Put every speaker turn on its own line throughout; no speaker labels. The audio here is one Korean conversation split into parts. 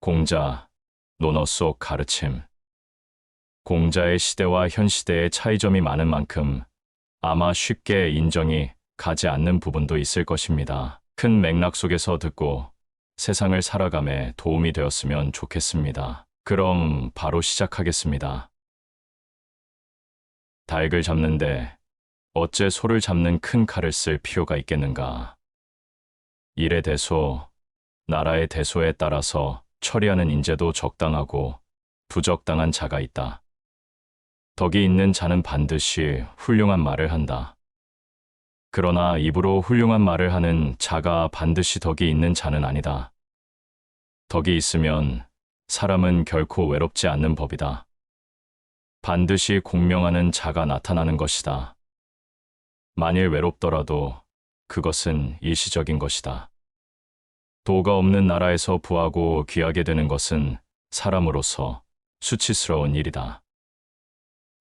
공자, 논어 속 가르침. 공자의 시대와 현 시대의 차이점이 많은 만큼 아마 쉽게 인정이 가지 않는 부분도 있을 것입니다. 큰 맥락 속에서 듣고 세상을 살아감에 도움이 되었으면 좋겠습니다. 그럼 바로 시작하겠습니다. 닭을 잡는데 어째 소를 잡는 큰 칼을 쓸 필요가 있겠는가? 일의 대소, 나라의 대소에 따라서 처리하는 인재도 적당하고 부적당한 자가 있다. 덕이 있는 자는 반드시 훌륭한 말을 한다. 그러나 입으로 훌륭한 말을 하는 자가 반드시 덕이 있는 자는 아니다. 덕이 있으면 사람은 결코 외롭지 않는 법이다. 반드시 공명하는 자가 나타나는 것이다. 만일 외롭더라도 그것은 일시적인 것이다. 도가 없는 나라에서 부하고 귀하게 되는 것은 사람으로서 수치스러운 일이다.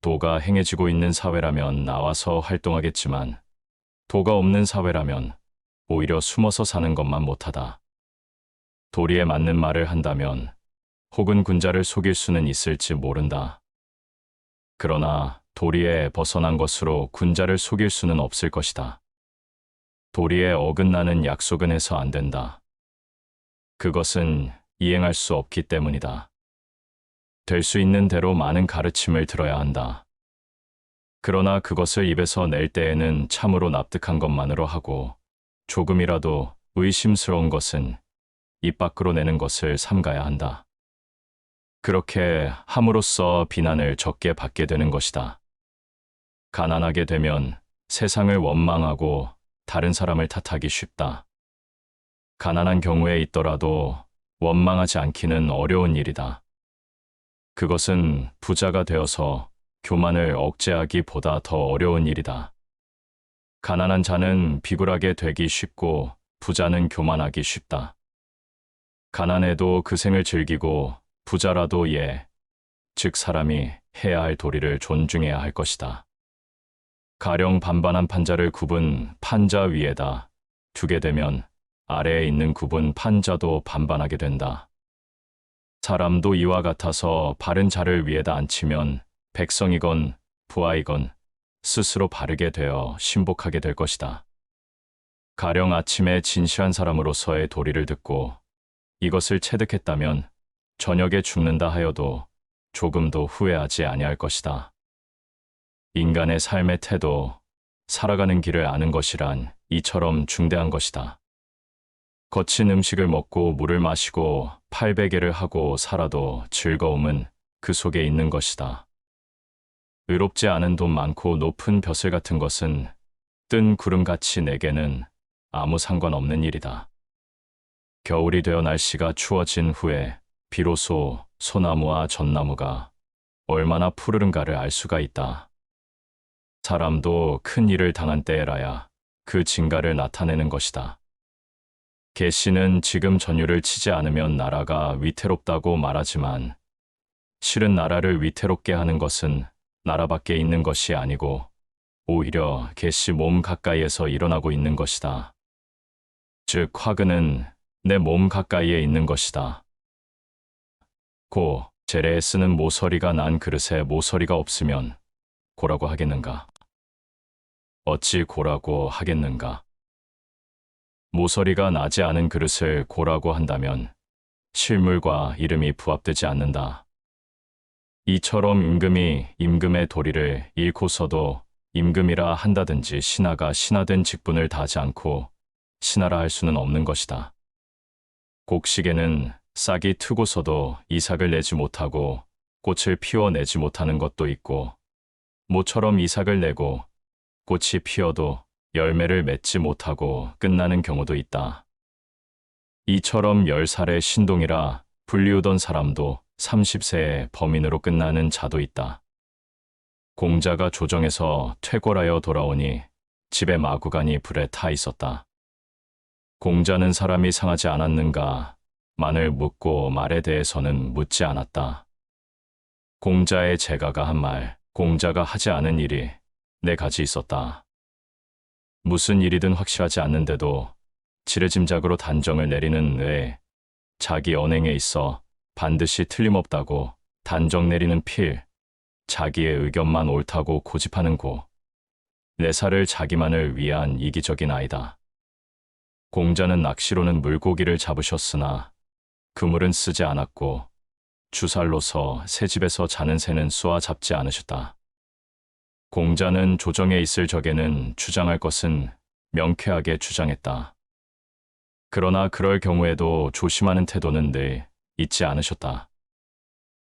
도가 행해지고 있는 사회라면 나와서 활동하겠지만 도가 없는 사회라면 오히려 숨어서 사는 것만 못하다. 도리에 맞는 말을 한다면 혹은 군자를 속일 수는 있을지 모른다. 그러나 도리에 벗어난 것으로 군자를 속일 수는 없을 것이다. 도리에 어긋나는 약속은 해서 안 된다. 그것은 이행할 수 없기 때문이다. 될 수 있는 대로 많은 가르침을 들어야 한다. 그러나 그것을 입에서 낼 때에는 참으로 납득한 것만으로 하고 조금이라도 의심스러운 것은 입 밖으로 내는 것을 삼가야 한다. 그렇게 함으로써 비난을 적게 받게 되는 것이다. 가난하게 되면 세상을 원망하고 다른 사람을 탓하기 쉽다. 가난한 경우에 있더라도 원망하지 않기는 어려운 일이다. 그것은 부자가 되어서 교만을 억제하기보다 더 어려운 일이다. 가난한 자는 비굴하게 되기 쉽고 부자는 교만하기 쉽다. 가난해도 그 생을 즐기고 부자라도 즉 사람이 해야 할 도리를 존중해야 할 것이다. 가령 반반한 판자를 굽은 판자 위에다 두게 되면 아래에 있는 굽은 판자도 반반하게 된다. 사람도 이와 같아서 바른 자를 위에다 앉히면 백성이건 부하이건 스스로 바르게 되어 신복하게 될 것이다. 가령 아침에 진실한 사람으로서의 도리를 듣고 이것을 체득했다면 저녁에 죽는다 하여도 조금도 후회하지 아니할 것이다. 인간의 삶의 태도, 살아가는 길을 아는 것이란 이처럼 중대한 것이다. 거친 음식을 먹고 물을 마시고 팔베개를 하고 살아도 즐거움은 그 속에 있는 것이다. 의롭지 않은 돈 많고 높은 벼슬 같은 것은 뜬 구름같이 내게는 아무 상관없는 일이다. 겨울이 되어 날씨가 추워진 후에 비로소 소나무와 전나무가 얼마나 푸르른가를 알 수가 있다. 사람도 큰 일을 당한 때에라야 그 진가를 나타내는 것이다. 개씨는 지금 전율을 치지 않으면 나라가 위태롭다고 말하지만 실은 나라를 위태롭게 하는 것은 나라 밖에 있는 것이 아니고 오히려 개씨 몸 가까이에서 일어나고 있는 것이다. 즉 화근은 내 몸 가까이에 있는 것이다. 고 재래에 쓰는 모서리가 난 그릇에 모서리가 없으면 고라고 하겠는가? 어찌 고라고 하겠는가? 모서리가 나지 않은 그릇을 고라고 한다면 실물과 이름이 부합되지 않는다. 이처럼 임금이 임금의 도리를 잃고서도 임금이라 한다든지 신하가 신하된 직분을 다하지 않고 신하라 할 수는 없는 것이다. 곡식에는 싹이 트고서도 이삭을 내지 못하고 꽃을 피워내지 못하는 것도 있고 모처럼 이삭을 내고 꽃이 피어도 열매를 맺지 못하고 끝나는 경우도 있다. 이처럼 10살의 신동이라 불리우던 사람도 30세에 범인으로 끝나는 자도 있다. 공자가 조정에서 퇴골하여 돌아오니 집에 마구간이 불에 타 있었다. 공자는 사람이 상하지 않았는가 만을 묻고 말에 대해서는 묻지 않았다. 공자의 제가가 한 말, 공자가 하지 않은 일이 4가지 있었다. 무슨 일이든 확실하지 않는데도 지레짐작으로 단정을 내리는 의에 자기 언행에 있어 반드시 틀림없다고 단정 내리는 필, 자기의 의견만 옳다고 고집하는 고, 네 살을 자기만을 위한 이기적인 아이다. 공자는 낚시로는 물고기를 잡으셨으나 그물은 쓰지 않았고 주살로서 새집에서 자는 새는 쏘아 잡지 않으셨다. 공자는 조정에 있을 적에는 주장할 것은 명쾌하게 주장했다. 그러나 그럴 경우에도 조심하는 태도는 늘 잊지 않으셨다.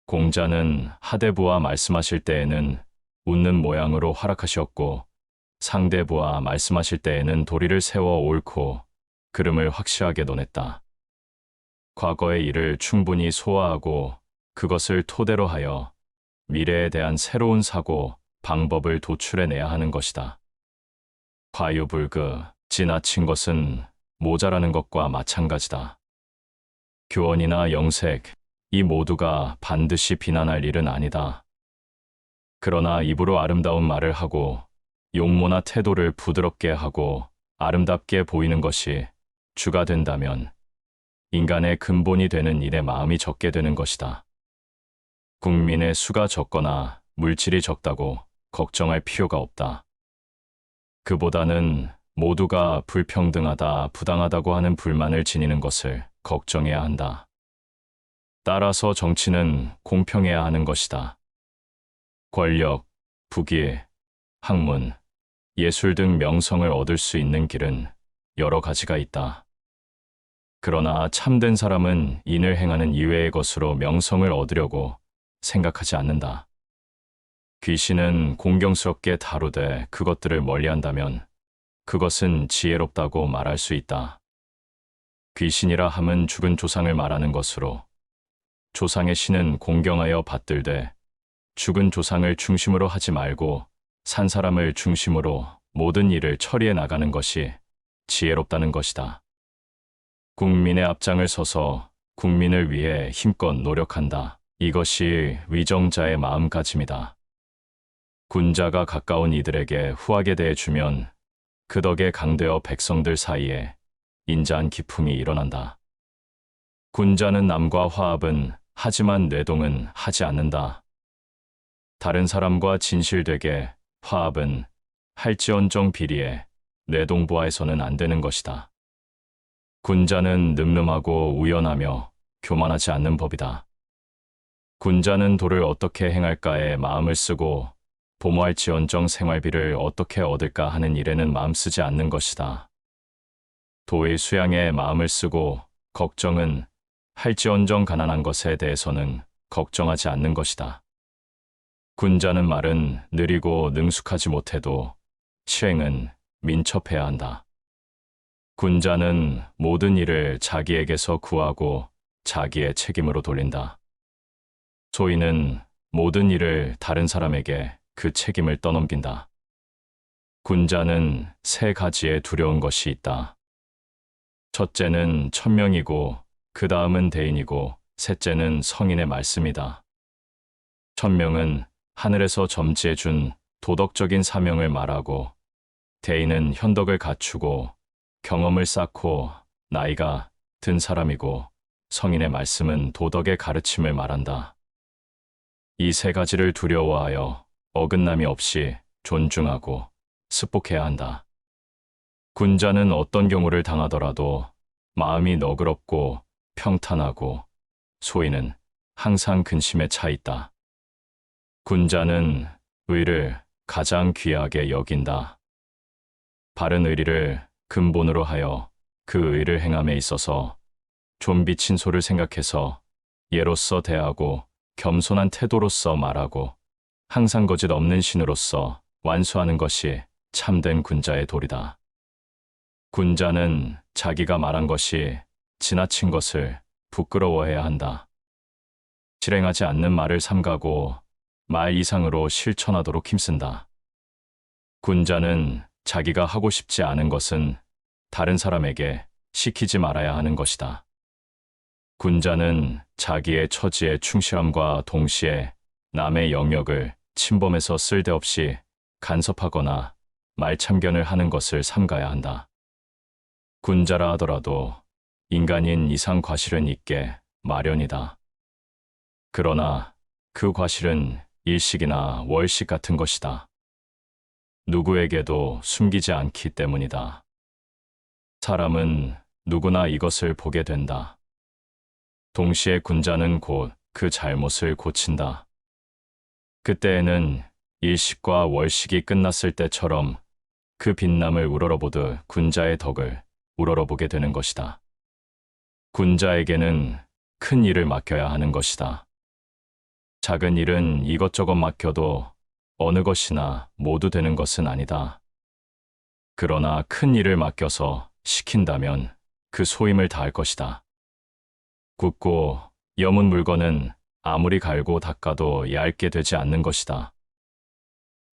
공자는 하대부와 말씀하실 때에는 웃는 모양으로 활약하셨고 상대부와 말씀하실 때에는 도리를 세워 옳고 그름을 확실하게 논했다. 과거의 일을 충분히 소화하고 그것을 토대로 하여 미래에 대한 새로운 사고, 방법을 도출해내야 하는 것이다. 과유불급, 지나친 것은 모자라는 것과 마찬가지다. 교원이나 영색, 이 모두가 반드시 비난할 일은 아니다. 그러나 입으로 아름다운 말을 하고 용모나 태도를 부드럽게 하고 아름답게 보이는 것이 주가 된다면 인간의 근본이 되는 일에 마음이 적게 되는 것이다. 국민의 수가 적거나 물질이 적다고 걱정할 필요가 없다. 그보다는 모두가 불평등하다, 부당하다고 하는 불만을 지니는 것을 걱정해야 한다. 따라서 정치는 공평해야 하는 것이다. 권력, 부귀, 학문, 예술 등 명성을 얻을 수 있는 길은 여러 가지가 있다. 그러나 참된 사람은 인을 행하는 이외의 것으로 명성을 얻으려고 생각하지 않는다. 귀신은 공경스럽게 다루되 그것들을 멀리한다면 그것은 지혜롭다고 말할 수 있다. 귀신이라 함은 죽은 조상을 말하는 것으로 조상의 신은 공경하여 받들되 죽은 조상을 중심으로 하지 말고 산 사람을 중심으로 모든 일을 처리해 나가는 것이 지혜롭다는 것이다. 국민의 앞장을 서서 국민을 위해 힘껏 노력한다. 이것이 위정자의 마음가짐이다. 군자가 가까운 이들에게 후하게 대해주면 그 덕에 강되어 백성들 사이에 인자한 기품이 일어난다. 군자는 남과 화합은 하지만 뇌동은 하지 않는다. 다른 사람과 진실되게 화합은 할지언정 비리에 뇌동부하에서는 안 되는 것이다. 군자는 늠름하고 우연하며 교만하지 않는 법이다. 군자는 도를 어떻게 행할까에 마음을 쓰고 보모할지언정 생활비를 어떻게 얻을까 하는 일에는 마음 쓰지 않는 것이다. 도의 수양에 마음을 쓰고 걱정은 할지언정 가난한 것에 대해서는 걱정하지 않는 것이다. 군자는 말은 느리고 능숙하지 못해도 실행은 민첩해야 한다. 군자는 모든 일을 자기에게서 구하고 자기의 책임으로 돌린다. 소인은 모든 일을 다른 사람에게 그 책임을 떠넘긴다. 군자는 세 가지의 두려운 것이 있다. 첫째는 천명이고 그 다음은 대인이고 셋째는 성인의 말씀이다. 천명은 하늘에서 점지해 준 도덕적인 사명을 말하고 대인은 현덕을 갖추고 경험을 쌓고 나이가 든 사람이고 성인의 말씀은 도덕의 가르침을 말한다. 이 세 가지를 두려워하여 어긋남이 없이 존중하고 습복해야 한다. 군자는 어떤 경우를 당하더라도 마음이 너그럽고 평탄하고 소인은 항상 근심에 차 있다. 군자는 의를 가장 귀하게 여긴다. 바른 의리를 근본으로 하여 그 의를 행함에 있어서 좀 비친 소를 생각해서 예로서 대하고 겸손한 태도로서 말하고 항상 거짓 없는 신으로서 완수하는 것이 참된 군자의 도리다. 군자는 자기가 말한 것이 지나친 것을 부끄러워해야 한다. 실행하지 않는 말을 삼가고 말 이상으로 실천하도록 힘쓴다. 군자는 자기가 하고 싶지 않은 것은 다른 사람에게 시키지 말아야 하는 것이다. 군자는 자기의 처지에 충실함과 동시에 남의 영역을 침범해서 쓸데없이 간섭하거나 말참견을 하는 것을 삼가야 한다. 군자라 하더라도 인간인 이상 과실은 있게 마련이다. 그러나 그 과실은 일식이나 월식 같은 것이다. 누구에게도 숨기지 않기 때문이다. 사람은 누구나 이것을 보게 된다. 동시에 군자는 곧 그 잘못을 고친다. 그때에는 일식과 월식이 끝났을 때처럼 그 빛남을 우러러보듯 군자의 덕을 우러러보게 되는 것이다. 군자에게는 큰 일을 맡겨야 하는 것이다. 작은 일은 이것저것 맡겨도 어느 것이나 모두 되는 것은 아니다. 그러나 큰 일을 맡겨서 시킨다면 그 소임을 다할 것이다. 굳고 여문 물건은 아무리 갈고 닦아도 얇게 되지 않는 것이다.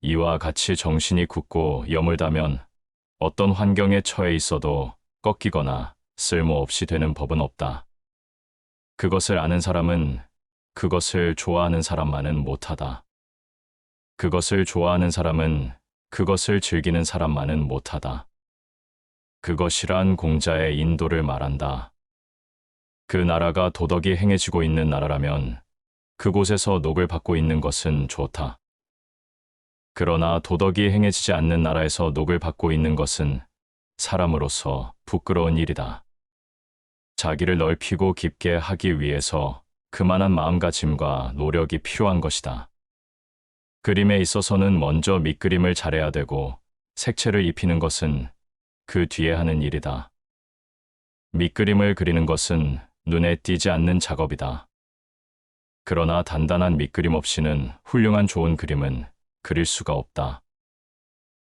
이와 같이 정신이 굳고 여물다면 어떤 환경에 처해 있어도 꺾이거나 쓸모없이 되는 법은 없다. 그것을 아는 사람은 그것을 좋아하는 사람만은 못하다. 그것을 좋아하는 사람은 그것을 즐기는 사람만은 못하다. 그것이란 공자의 인도를 말한다. 그 나라가 도덕이 행해지고 있는 나라라면 그곳에서 녹을 받고 있는 것은 좋다. 그러나 도덕이 행해지지 않는 나라에서 녹을 받고 있는 것은 사람으로서 부끄러운 일이다. 자기를 넓히고 깊게 하기 위해서 그만한 마음가짐과 노력이 필요한 것이다. 그림에 있어서는 먼저 밑그림을 잘해야 되고 색채를 입히는 것은 그 뒤에 하는 일이다. 밑그림을 그리는 것은 눈에 띄지 않는 작업이다. 그러나 단단한 밑그림 없이는 훌륭한 좋은 그림은 그릴 수가 없다.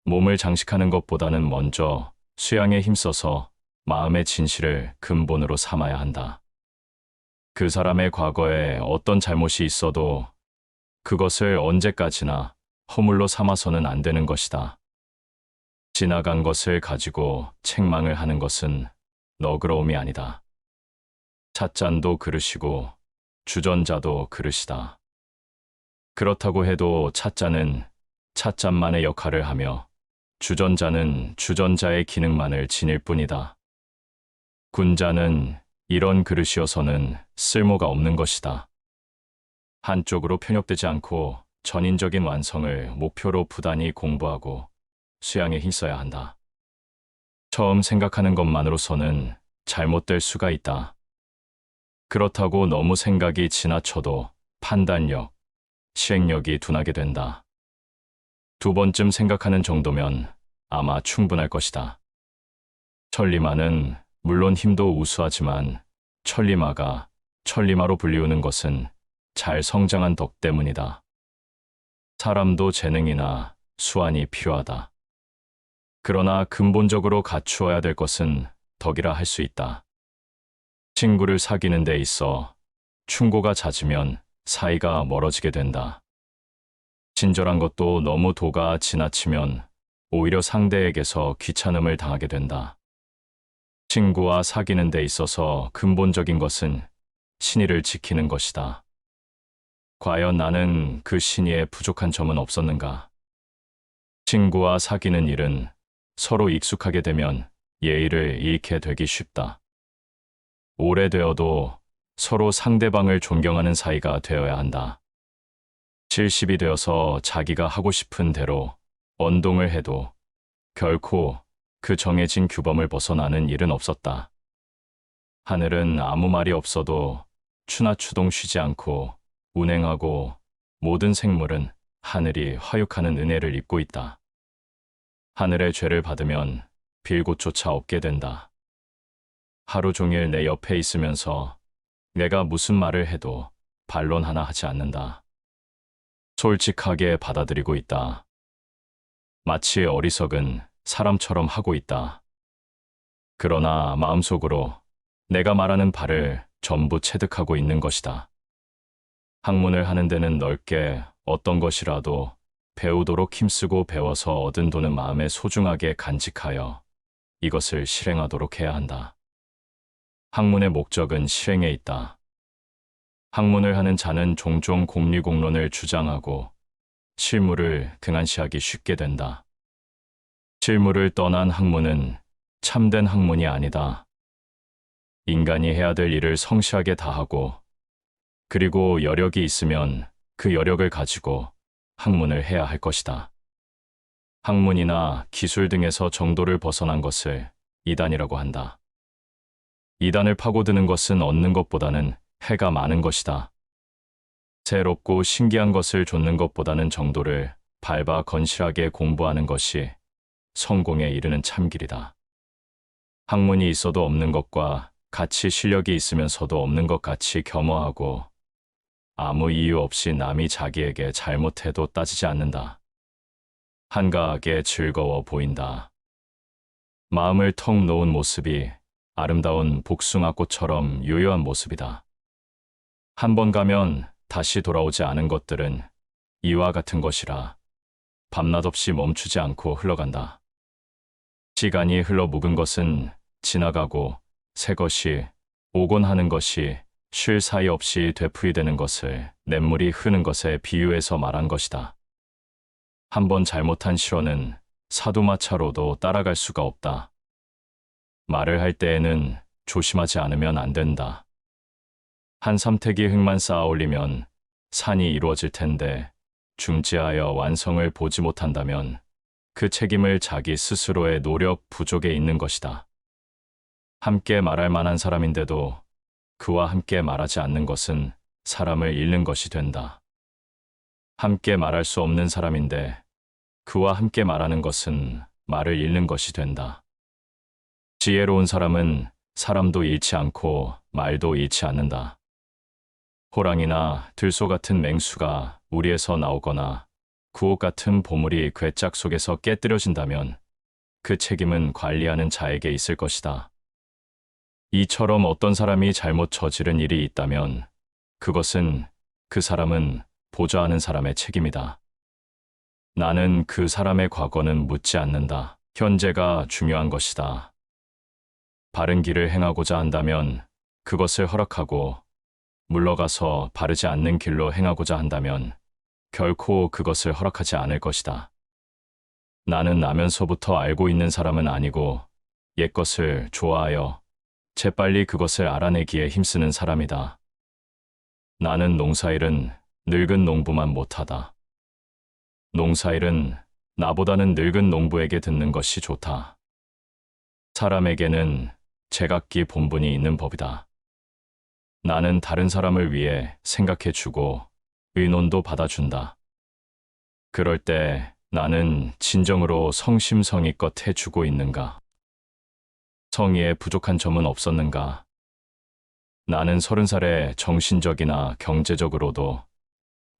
몸을 장식하는 것보다는 먼저 수양에 힘써서 마음의 진실을 근본으로 삼아야 한다. 그 사람의 과거에 어떤 잘못이 있어도 그것을 언제까지나 허물로 삼아서는 안 되는 것이다. 지나간 것을 가지고 책망을 하는 것은 너그러움이 아니다. 찻잔도 그릇이고 주전자도 그릇이다. 그렇다고 해도 찻잔은 찻잔만의 역할을 하며 주전자는 주전자의 기능만을 지닐 뿐이다. 군자는 이런 그릇이어서는 쓸모가 없는 것이다. 한쪽으로 편협되지 않고 전인적인 완성을 목표로 부단히 공부하고 수양에 힘써야 한다. 처음 생각하는 것만으로서는 잘못될 수가 있다. 그렇다고 너무 생각이 지나쳐도 판단력, 시행력이 둔하게 된다. 두 번쯤 생각하는 정도면 아마 충분할 것이다. 천리마는 물론 힘도 우수하지만 천리마가 천리마로 불리우는 것은 잘 성장한 덕 때문이다. 사람도 재능이나 수완이 필요하다. 그러나 근본적으로 갖추어야 될 것은 덕이라 할 수 있다. 친구를 사귀는 데 있어 충고가 잦으면 사이가 멀어지게 된다. 친절한 것도 너무 도가 지나치면 오히려 상대에게서 귀찮음을 당하게 된다. 친구와 사귀는 데 있어서 근본적인 것은 신의를 지키는 것이다. 과연 나는 그 신의에 부족한 점은 없었는가? 친구와 사귀는 일은 서로 익숙하게 되면 예의를 잃게 되기 쉽다. 오래되어도 서로 상대방을 존경하는 사이가 되어야 한다. 70이 되어서 자기가 하고 싶은 대로 언동을 해도 결코 그 정해진 규범을 벗어나는 일은 없었다. 하늘은 아무 말이 없어도 추나추동 쉬지 않고 운행하고 모든 생물은 하늘이 화육하는 은혜를 입고 있다. 하늘의 죄를 받으면 빌 곳조차 없게 된다. 하루 종일 내 옆에 있으면서 내가 무슨 말을 해도 반론 하나 하지 않는다. 솔직하게 받아들이고 있다. 마치 어리석은 사람처럼 하고 있다. 그러나 마음속으로 내가 말하는 바를 전부 체득하고 있는 것이다. 학문을 하는 데는 넓게 어떤 것이라도 배우도록 힘쓰고 배워서 얻은 돈은 마음에 소중하게 간직하여 이것을 실행하도록 해야 한다. 학문의 목적은 실행에 있다. 학문을 하는 자는 종종 공리공론을 주장하고 실무를 등한시하기 쉽게 된다. 실무를 떠난 학문은 참된 학문이 아니다. 인간이 해야 될 일을 성실하게 다하고 그리고 여력이 있으면 그 여력을 가지고 학문을 해야 할 것이다. 학문이나 기술 등에서 정도를 벗어난 것을 이단이라고 한다. 이단을 파고드는 것은 얻는 것보다는 해가 많은 것이다. 새롭고 신기한 것을 좇는 것보다는 정도를 밟아 건실하게 공부하는 것이 성공에 이르는 참길이다. 학문이 있어도 없는 것과 같이 실력이 있으면서도 없는 것 같이 겸허하고 아무 이유 없이 남이 자기에게 잘못해도 따지지 않는다. 한가하게 즐거워 보인다. 마음을 턱 놓은 모습이 아름다운 복숭아꽃처럼 유효한 모습이다. 한 번 가면 다시 돌아오지 않은 것들은 이와 같은 것이라 밤낮 없이 멈추지 않고 흘러간다. 시간이 흘러 묵은 것은 지나가고 새 것이 오곤 하는 것이 쉴 사이 없이 되풀이되는 것을 냇물이 흐는 것에 비유해서 말한 것이다. 한 번 잘못한 실언은 사두마차로도 따라갈 수가 없다. 말을 할 때에는 조심하지 않으면 안 된다. 한 삼택이 흙만 쌓아 올리면 산이 이루어질 텐데 중지하여 완성을 보지 못한다면 그 책임을 자기 스스로의 노력 부족에 있는 것이다. 함께 말할 만한 사람인데도 그와 함께 말하지 않는 것은 사람을 잃는 것이 된다. 함께 말할 수 없는 사람인데 그와 함께 말하는 것은 말을 잃는 것이 된다. 지혜로운 사람은 사람도 잃지 않고 말도 잃지 않는다. 호랑이나 들소 같은 맹수가 우리에서 나오거나 구옥 같은 보물이 괴짝 속에서 깨뜨려진다면 그 책임은 관리하는 자에게 있을 것이다. 이처럼 어떤 사람이 잘못 저지른 일이 있다면 그것은 그 사람은 보좌하는 사람의 책임이다. 나는 그 사람의 과거는 묻지 않는다. 현재가 중요한 것이다. 바른 길을 행하고자 한다면 그것을 허락하고 물러가서 바르지 않는 길로 행하고자 한다면 결코 그것을 허락하지 않을 것이다. 나는 나면서부터 알고 있는 사람은 아니고 옛것을 좋아하여 재빨리 그것을 알아내기에 힘쓰는 사람이다. 나는 농사일은 늙은 농부만 못하다. 농사일은 나보다는 늙은 농부에게 듣는 것이 좋다. 사람에게는 제각기 본분이 있는 법이다. 나는 다른 사람을 위해 생각해주고 의논도 받아준다. 그럴 때 나는 진정으로 성심성의껏 해주고 있는가? 성의에 부족한 점은 없었는가? 나는 30살에 정신적이나 경제적으로도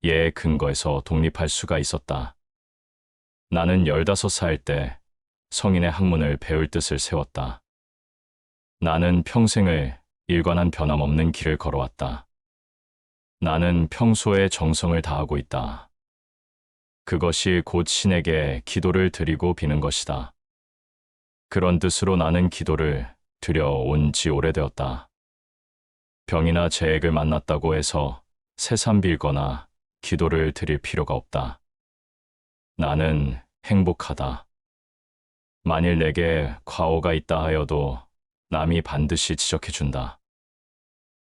예의 근거에서 독립할 수가 있었다. 나는 15살 때 성인의 학문을 배울 뜻을 세웠다. 나는 평생을 일관한 변함없는 길을 걸어왔다. 나는 평소에 정성을 다하고 있다. 그것이 곧 신에게 기도를 드리고 비는 것이다. 그런 뜻으로 나는 기도를 드려온 지 오래되었다. 병이나 재액을 만났다고 해서 새삼 빌거나 기도를 드릴 필요가 없다. 나는 행복하다. 만일 내게 과오가 있다 하여도 남이 반드시 지적해준다.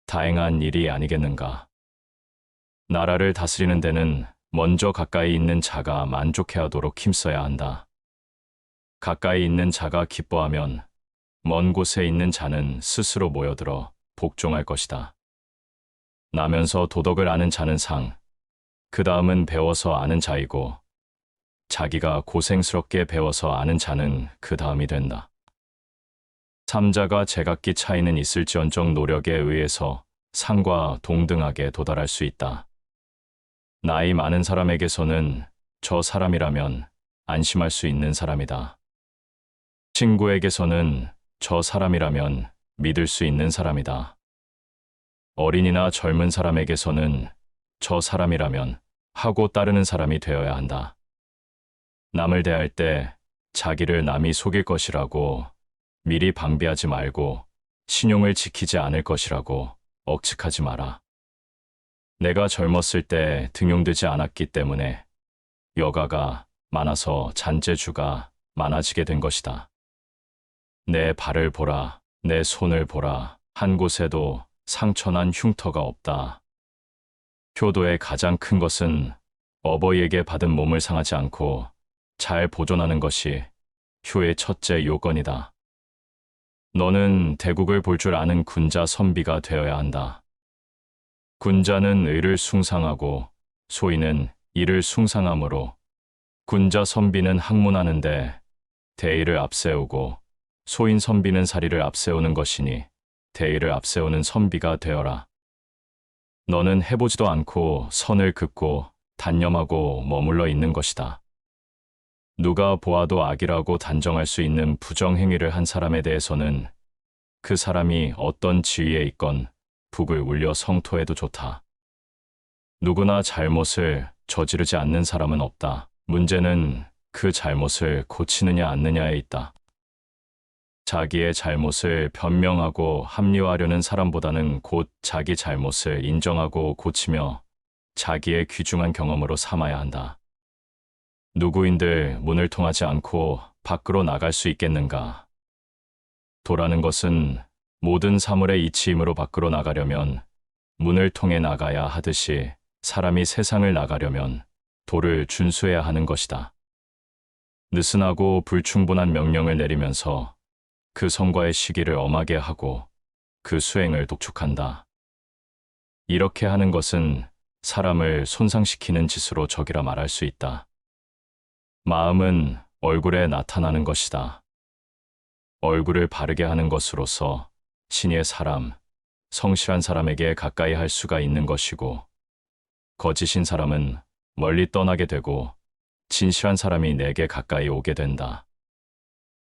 다행한 일이 아니겠는가. 나라를 다스리는 데는 먼저 가까이 있는 자가 만족해 하도록 힘써야 한다. 가까이 있는 자가 기뻐하면 먼 곳에 있는 자는 스스로 모여들어 복종할 것이다. 나면서 도덕을 아는 자는 상, 그 다음은 배워서 아는 자이고 자기가 고생스럽게 배워서 아는 자는 그 다음이 된다. 삼자가 제각기 차이는 있을지언정 노력에 의해서 상과 동등하게 도달할 수 있다. 나이 많은 사람에게서는 저 사람이라면 안심할 수 있는 사람이다. 친구에게서는 저 사람이라면 믿을 수 있는 사람이다. 어린이나 젊은 사람에게서는 저 사람이라면 하고 따르는 사람이 되어야 한다. 남을 대할 때 자기를 남이 속일 것이라고 미리 방비하지 말고 신용을 지키지 않을 것이라고 억측하지 마라. 내가 젊었을 때 등용되지 않았기 때문에 여가가 많아서 잔재주가 많아지게 된 것이다. 내 발을 보라, 내 손을 보라, 한 곳에도 상처난 흉터가 없다. 효도의 가장 큰 것은 어버이에게 받은 몸을 상하지 않고 잘 보존하는 것이 효의 첫째 요건이다. 너는 대국을 볼 줄 아는 군자 선비가 되어야 한다. 군자는 의를 숭상하고 소인은 이를 숭상하므로 군자 선비는 학문하는데 대의를 앞세우고 소인 선비는 사리를 앞세우는 것이니 대의를 앞세우는 선비가 되어라. 너는 해보지도 않고 선을 긋고 단념하고 머물러 있는 것이다. 누가 보아도 악이라고 단정할 수 있는 부정행위를 한 사람에 대해서는 그 사람이 어떤 지위에 있건 북을 울려 성토해도 좋다. 누구나 잘못을 저지르지 않는 사람은 없다. 문제는 그 잘못을 고치느냐 않느냐에 있다. 자기의 잘못을 변명하고 합리화하려는 사람보다는 곧 자기 잘못을 인정하고 고치며 자기의 귀중한 경험으로 삼아야 한다. 누구인들 문을 통하지 않고 밖으로 나갈 수 있겠는가? 도라는 것은 모든 사물의 이치이므로 밖으로 나가려면 문을 통해 나가야 하듯이 사람이 세상을 나가려면 도를 준수해야 하는 것이다. 느슨하고 불충분한 명령을 내리면서 그 성과의 시기를 엄하게 하고 그 수행을 독촉한다. 이렇게 하는 것은 사람을 손상시키는 짓으로 적이라 말할 수 있다. 마음은 얼굴에 나타나는 것이다. 얼굴을 바르게 하는 것으로서 신의 사람, 성실한 사람에게 가까이 할 수가 있는 것이고, 거짓인 사람은 멀리 떠나게 되고 진실한 사람이 내게 가까이 오게 된다.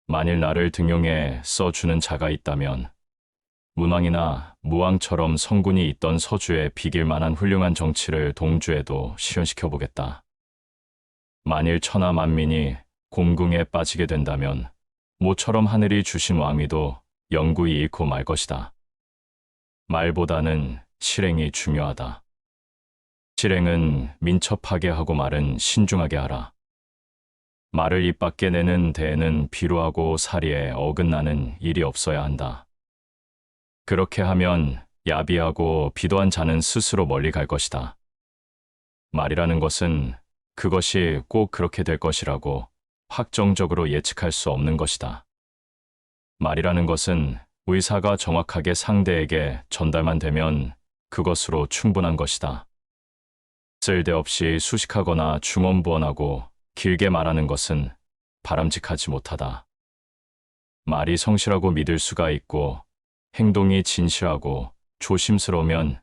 만일 나를 등용해 써주는 자가 있다면 문왕이나 무왕처럼 성군이 있던 서주에 비길 만한 훌륭한 정치를 동주에도 실현시켜 보겠다. 만일 천하 만민이 공궁에 빠지게 된다면 모처럼 하늘이 주신 왕위도 영구히 잃고 말 것이다. 말보다는 실행이 중요하다. 실행은 민첩하게 하고 말은 신중하게 하라. 말을 입 밖에 내는 데에는 비루하고 사리에 어긋나는 일이 없어야 한다. 그렇게 하면 야비하고 비도한 자는 스스로 멀리 갈 것이다. 말이라는 것은 그것이 꼭 그렇게 될 것이라고 확정적으로 예측할 수 없는 것이다. 말이라는 것은 의사가 정확하게 상대에게 전달만 되면 그것으로 충분한 것이다. 쓸데없이 수식하거나 중언부언하고 길게 말하는 것은 바람직하지 못하다. 말이 성실하고 믿을 수가 있고 행동이 진실하고 조심스러우면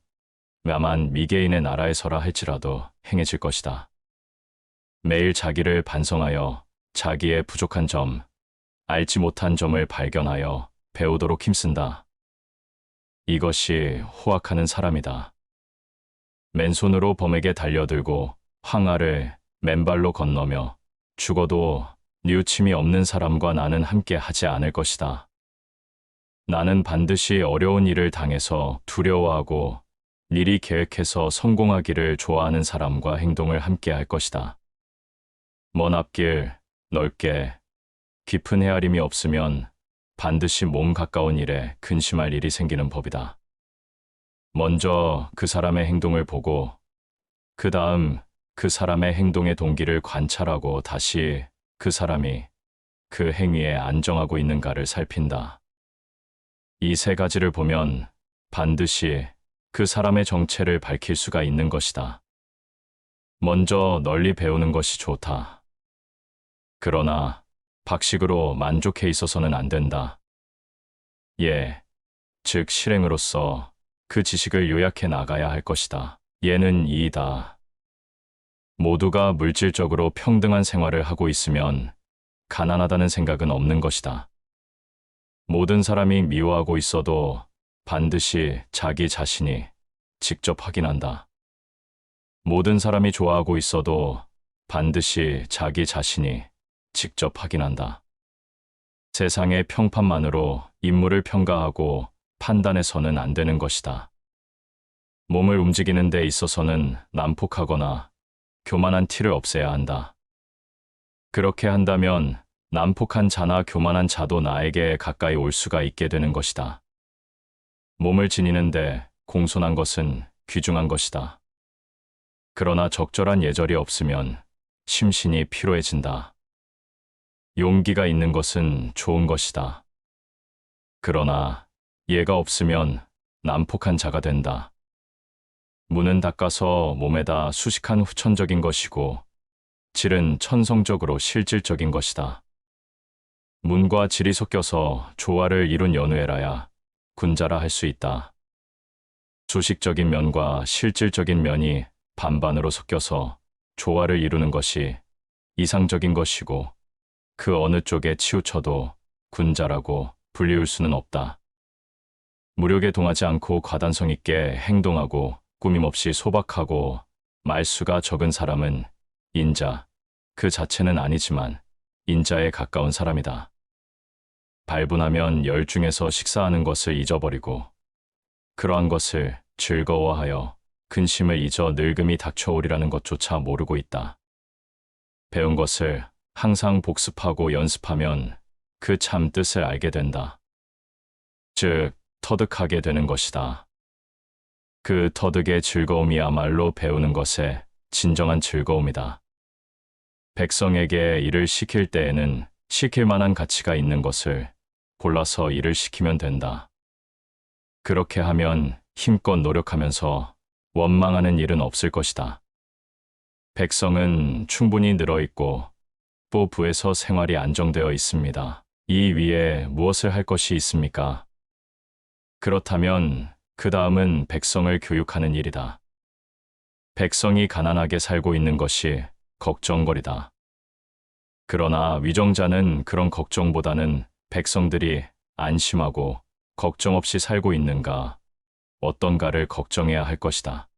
묘만 미개인의 나라에서라 할지라도 행해질 것이다. 매일 자기를 반성하여 자기의 부족한 점, 알지 못한 점을 발견하여 배우도록 힘쓴다. 이것이 호학하는 사람이다. 맨손으로 범에게 달려들고 황하를 맨발로 건너며 죽어도 뉘우침이 없는 사람과 나는 함께 하지 않을 것이다. 나는 반드시 어려운 일을 당해서 두려워하고 미리 계획해서 성공하기를 좋아하는 사람과 행동을 함께 할 것이다. 먼 앞길, 넓게, 깊은 헤아림이 없으면 반드시 몸 가까운 일에 근심할 일이 생기는 법이다. 먼저 그 사람의 행동을 보고 그 다음 그 사람의 행동의 동기를 관찰하고 다시 그 사람이 그 행위에 안정하고 있는가를 살핀다. 이 세 가지를 보면 반드시 그 사람의 정체를 밝힐 수가 있는 것이다. 먼저 널리 배우는 것이 좋다. 그러나 박식으로 만족해 있어서는 안 된다. 예, 즉 실행으로서 그 지식을 요약해 나가야 할 것이다. 예는 이이다. 모두가 물질적으로 평등한 생활을 하고 있으면 가난하다는 생각은 없는 것이다. 모든 사람이 미워하고 있어도 반드시 자기 자신이 직접 확인한다. 모든 사람이 좋아하고 있어도 반드시 자기 자신이 직접 확인한다. 세상의 평판만으로 인물을 평가하고 판단해서는 안 되는 것이다. 몸을 움직이는 데 있어서는 난폭하거나 교만한 티를 없애야 한다. 그렇게 한다면 난폭한 자나 교만한 자도 나에게 가까이 올 수가 있게 되는 것이다. 몸을 지니는데 공손한 것은 귀중한 것이다. 그러나 적절한 예절이 없으면 심신이 피로해진다. 용기가 있는 것은 좋은 것이다. 그러나 예가 없으면 난폭한 자가 된다. 문은 닦아서 몸에다 수식한 후천적인 것이고 질은 천성적으로 실질적인 것이다. 문과 질이 섞여서 조화를 이룬 연우에라야 군자라 할 수 있다. 수식적인 면과 실질적인 면이 반반으로 섞여서 조화를 이루는 것이 이상적인 것이고 그 어느 쪽에 치우쳐도 군자라고 불리울 수는 없다. 무력에 동하지 않고 과단성 있게 행동하고 꾸밈없이 소박하고 말수가 적은 사람은 인자, 그 자체는 아니지만 인자에 가까운 사람이다. 발분하면 열중해서 식사하는 것을 잊어버리고 그러한 것을 즐거워하여 근심을 잊어 늙음이 닥쳐오리라는 것조차 모르고 있다. 배운 것을 항상 복습하고 연습하면 그 참 뜻을 알게 된다. 즉, 터득하게 되는 것이다. 그 터득의 즐거움이야말로 배우는 것의 진정한 즐거움이다. 백성에게 일을 시킬 때에는 시킬 만한 가치가 있는 것을 골라서 일을 시키면 된다. 그렇게 하면 힘껏 노력하면서 원망하는 일은 없을 것이다. 백성은 충분히 늘어있고 또 부에서 생활이 안정되어 있습니다. 이 위에 무엇을 할 것이 있습니까? 그렇다면 그 다음은 백성을 교육하는 일이다. 백성이 가난하게 살고 있는 것이 걱정거리다. 그러나 위정자는 그런 걱정보다는 백성들이 안심하고 걱정 없이 살고 있는가, 어떤가를 걱정해야 할 것이다.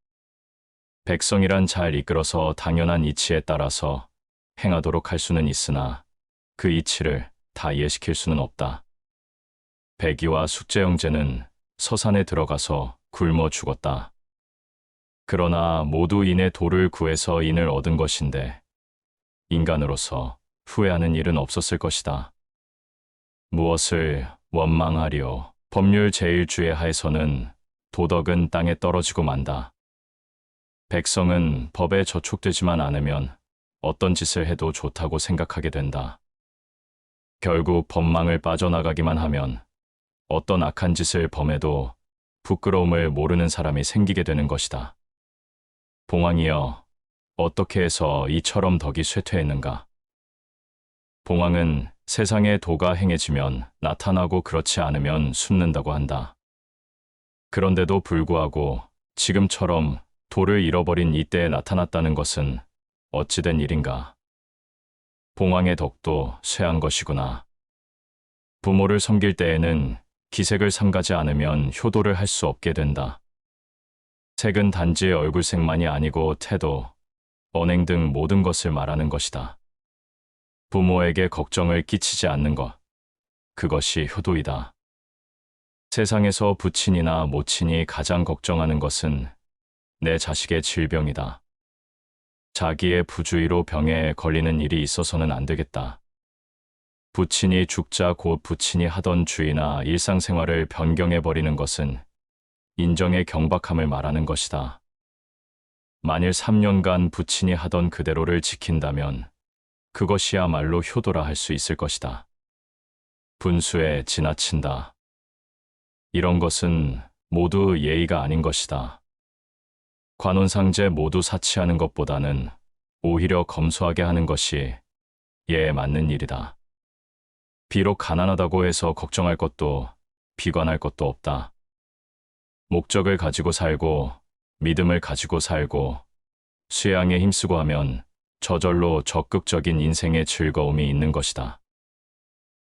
백성이란 잘 이끌어서 당연한 이치에 따라서 행하도록 할 수는 있으나 그 이치를 다 이해시킬 수는 없다. 백이와 숙제 형제는 서산에 들어가서 굶어 죽었다. 그러나 모두 인의 도를 구해서 인을 얻은 것인데 인간으로서 후회하는 일은 없었을 것이다. 무엇을 원망하리요. 법률 제1주의 하에서는 도덕은 땅에 떨어지고 만다. 백성은 법에 저촉되지만 않으면 어떤 짓을 해도 좋다고 생각하게 된다. 결국 법망을 빠져나가기만 하면 어떤 악한 짓을 범해도 부끄러움을 모르는 사람이 생기게 되는 것이다. 봉황이여, 어떻게 해서 이처럼 덕이 쇠퇴했는가? 봉황은 세상에 도가 행해지면 나타나고 그렇지 않으면 숨는다고 한다. 그런데도 불구하고 지금처럼 도를 잃어버린 이때에 나타났다는 것은 어찌된 일인가? 봉황의 덕도 쇠한 것이구나. 부모를 섬길 때에는 기색을 삼가지 않으면 효도를 할 수 없게 된다. 색은 단지 얼굴색만이 아니고 태도, 언행 등 모든 것을 말하는 것이다. 부모에게 걱정을 끼치지 않는 것, 그것이 효도이다. 세상에서 부친이나 모친이 가장 걱정하는 것은 내 자식의 질병이다. 자기의 부주의로 병에 걸리는 일이 있어서는 안 되겠다. 부친이 죽자 곧 부친이 하던 주의나 일상생활을 변경해버리는 것은 인정의 경박함을 말하는 것이다. 만일 3년간 부친이 하던 그대로를 지킨다면 그것이야말로 효도라 할 수 있을 것이다. 분수에 지나친다. 이런 것은 모두 예의가 아닌 것이다. 관원상제 모두 사치하는 것보다는 오히려 검소하게 하는 것이 예에 맞는 일이다. 비록 가난하다고 해서 걱정할 것도 비관할 것도 없다. 목적을 가지고 살고 믿음을 가지고 살고 수양에 힘쓰고 하면 저절로 적극적인 인생의 즐거움이 있는 것이다.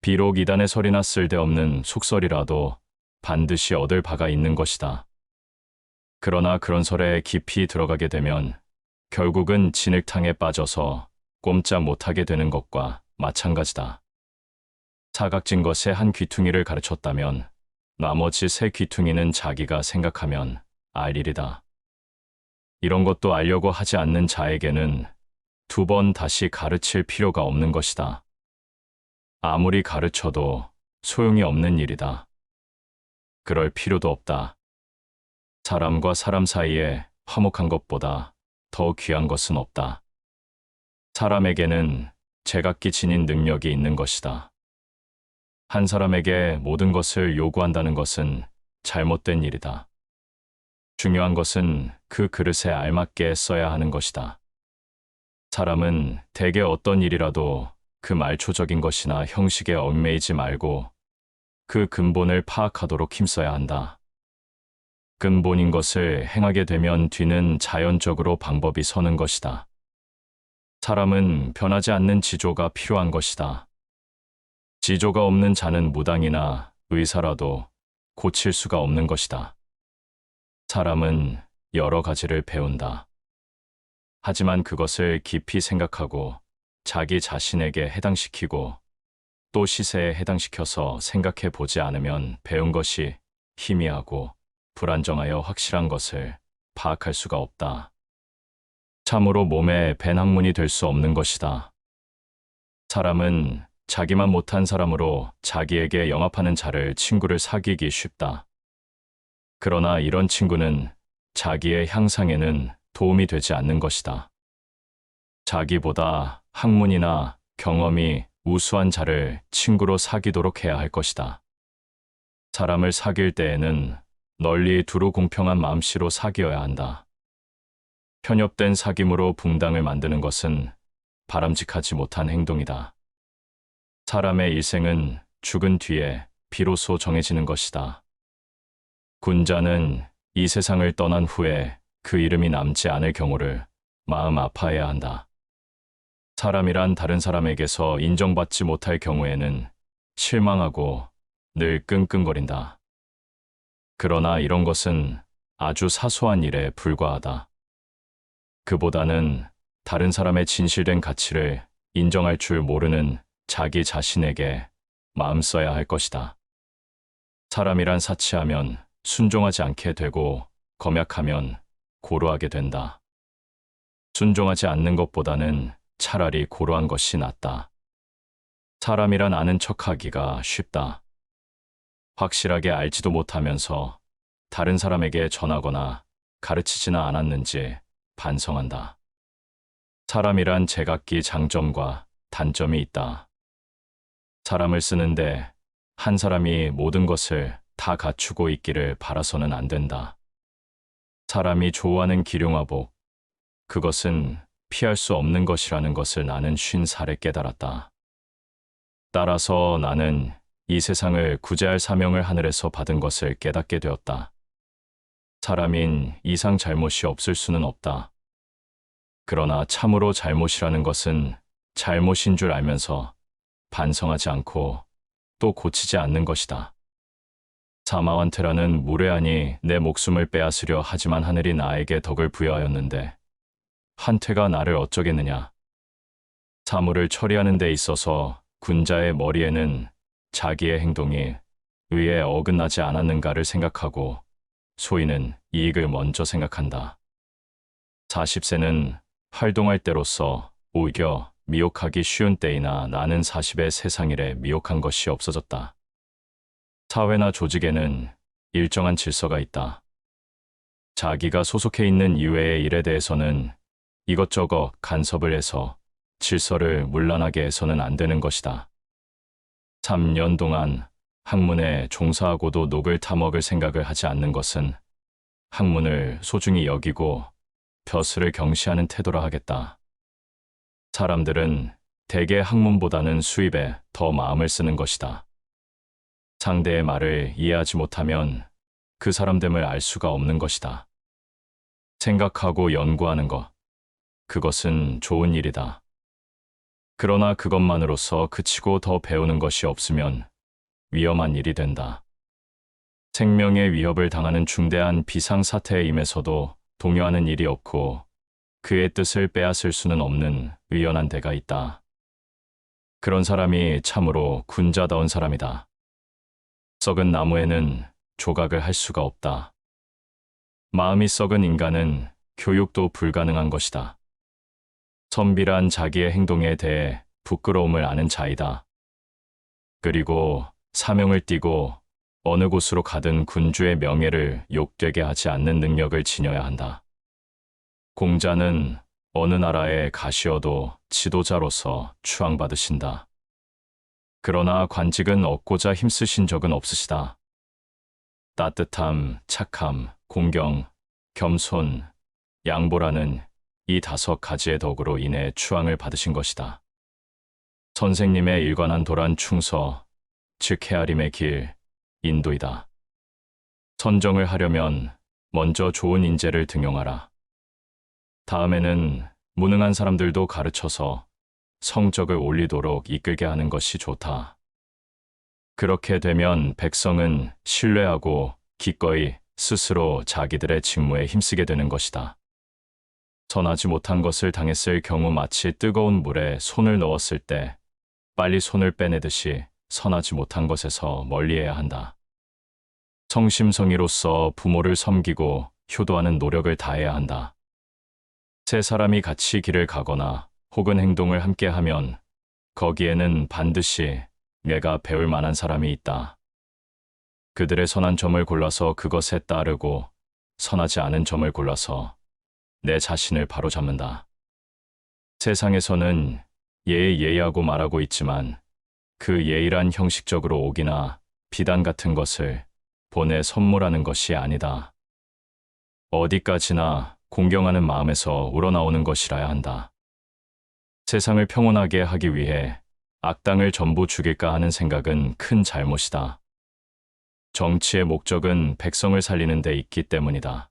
비록 이단의 설이나 쓸데없는 속설이라도 반드시 얻을 바가 있는 것이다. 그러나 그런 설에 깊이 들어가게 되면 결국은 진흙탕에 빠져서 꼼짝 못하게 되는 것과 마찬가지다. 사각진 것의 한 귀퉁이를 가르쳤다면 나머지 세 귀퉁이는 자기가 생각하면 알 일이다. 이런 것도 알려고 하지 않는 자에게는 두 번 다시 가르칠 필요가 없는 것이다. 아무리 가르쳐도 소용이 없는 일이다. 그럴 필요도 없다. 사람과 사람 사이에 화목한 것보다 더 귀한 것은 없다. 사람에게는 제각기 지닌 능력이 있는 것이다. 한 사람에게 모든 것을 요구한다는 것은 잘못된 일이다. 중요한 것은 그 그릇에 알맞게 써야 하는 것이다. 사람은 대개 어떤 일이라도 그 말초적인 것이나 형식에 얽매이지 말고 그 근본을 파악하도록 힘써야 한다. 근본인 것을 행하게 되면 뒤는 자연적으로 방법이 서는 것이다. 사람은 변하지 않는 지조가 필요한 것이다. 지조가 없는 자는 무당이나 의사라도 고칠 수가 없는 것이다. 사람은 여러 가지를 배운다. 하지만 그것을 깊이 생각하고 자기 자신에게 해당시키고 또 시세에 해당시켜서 생각해 보지 않으면 배운 것이 희미하고 불안정하여 확실한 것을 파악할 수가 없다. 참으로 몸에 밴 학문이 될 수 없는 것이다. 사람은 자기만 못한 사람으로 자기에게 영합하는 자를 친구를 사귀기 쉽다. 그러나 이런 친구는 자기의 향상에는 도움이 되지 않는 것이다. 자기보다 학문이나 경험이 우수한 자를 친구로 사귀도록 해야 할 것이다. 사람을 사귈 때에는 널리 두루 공평한 마음씨로 사귀어야 한다. 편협된 사귐으로 붕당을 만드는 것은 바람직하지 못한 행동이다. 사람의 일생은 죽은 뒤에 비로소 정해지는 것이다. 군자는 이 세상을 떠난 후에 그 이름이 남지 않을 경우를 마음 아파해야 한다. 사람이란 다른 사람에게서 인정받지 못할 경우에는 실망하고 늘 끙끙거린다. 그러나 이런 것은 아주 사소한 일에 불과하다. 그보다는 다른 사람의 진실된 가치를 인정할 줄 모르는 자기 자신에게 마음 써야 할 것이다. 사람이란 사치하면 순종하지 않게 되고 검약하면 고루하게 된다. 순종하지 않는 것보다는 차라리 고루한 것이 낫다. 사람이란 아는 척하기가 쉽다. 확실하게 알지도 못하면서 다른 사람에게 전하거나 가르치지는 않았는지 반성한다. 사람이란 제각기 장점과 단점이 있다. 사람을 쓰는데 한 사람이 모든 것을 다 갖추고 있기를 바라서는 안 된다. 사람이 좋아하는 기륭화복, 그것은 피할 수 없는 것이라는 것을 나는 50살에 깨달았다. 따라서 나는 이 세상을 구제할 사명을 하늘에서 받은 것을 깨닫게 되었다. 사람인 이상 잘못이 없을 수는 없다. 그러나 참으로 잘못이라는 것은 잘못인 줄 알면서 반성하지 않고 또 고치지 않는 것이다. 사마완테라는 무례하니 내 목숨을 빼앗으려 하지만 하늘이 나에게 덕을 부여하였는데 한테가 나를 어쩌겠느냐. 사물을 처리하는 데 있어서 군자의 머리에는 자기의 행동이 의에 어긋나지 않았는가를 생각하고 소인은 이익을 먼저 생각한다. 40세는 활동할 때로서 오히려 미혹하기 쉬운 때이나 나는 40의 세상일에 미혹한 것이 없어졌다. 사회나 조직에는 일정한 질서가 있다. 자기가 소속해 있는 이외의 일에 대해서는 이것저것 간섭을 해서 질서를 문란하게 해서는 안 되는 것이다. 3년 동안 학문에 종사하고도 녹을 타먹을 생각을 하지 않는 것은 학문을 소중히 여기고 벼슬을 경시하는 태도라 하겠다. 사람들은 대개 학문보다는 수입에 더 마음을 쓰는 것이다. 상대의 말을 이해하지 못하면 그 사람됨을 알 수가 없는 것이다. 생각하고 연구하는 것, 그것은 좋은 일이다. 그러나 그것만으로서 그치고 더 배우는 것이 없으면 위험한 일이 된다. 생명의 위협을 당하는 중대한 비상사태에 임해서도 동요하는 일이 없고 그의 뜻을 빼앗을 수는 없는 의연한 데가 있다. 그런 사람이 참으로 군자다운 사람이다. 썩은 나무에는 조각을 할 수가 없다. 마음이 썩은 인간은 교육도 불가능한 것이다. 선비란 자기의 행동에 대해 부끄러움을 아는 자이다. 그리고 사명을 띠고 어느 곳으로 가든 군주의 명예를 욕되게 하지 않는 능력을 지녀야 한다. 공자는 어느 나라에 가시어도 지도자로서 추앙받으신다. 그러나 관직은 얻고자 힘쓰신 적은 없으시다. 따뜻함, 착함, 공경, 겸손, 양보라는 이 5가지의 덕으로 인해 추앙을 받으신 것이다. 선생님의 일관한 도란 충서, 즉 헤아림의 길, 인도이다. 선정을 하려면 먼저 좋은 인재를 등용하라. 다음에는 무능한 사람들도 가르쳐서 성적을 올리도록 이끌게 하는 것이 좋다. 그렇게 되면 백성은 신뢰하고 기꺼이 스스로 자기들의 직무에 힘쓰게 되는 것이다. 선하지 못한 것을 당했을 경우 마치 뜨거운 물에 손을 넣었을 때 빨리 손을 빼내듯이 선하지 못한 것에서 멀리해야 한다. 성심성의로서 부모를 섬기고 효도하는 노력을 다해야 한다. 세 사람이 같이 길을 가거나 혹은 행동을 함께 하면 거기에는 반드시 내가 배울 만한 사람이 있다. 그들의 선한 점을 골라서 그것에 따르고 선하지 않은 점을 골라서 내 자신을 바로잡는다. 세상에서는 예의하고 말하고 있지만 그 예의란 형식적으로 옥이나 비단 같은 것을 본에 선물하는 것이 아니다. 어디까지나 공경하는 마음에서 우러나오는 것이라야 한다. 세상을 평온하게 하기 위해 악당을 전부 죽일까 하는 생각은 큰 잘못이다. 정치의 목적은 백성을 살리는 데 있기 때문이다.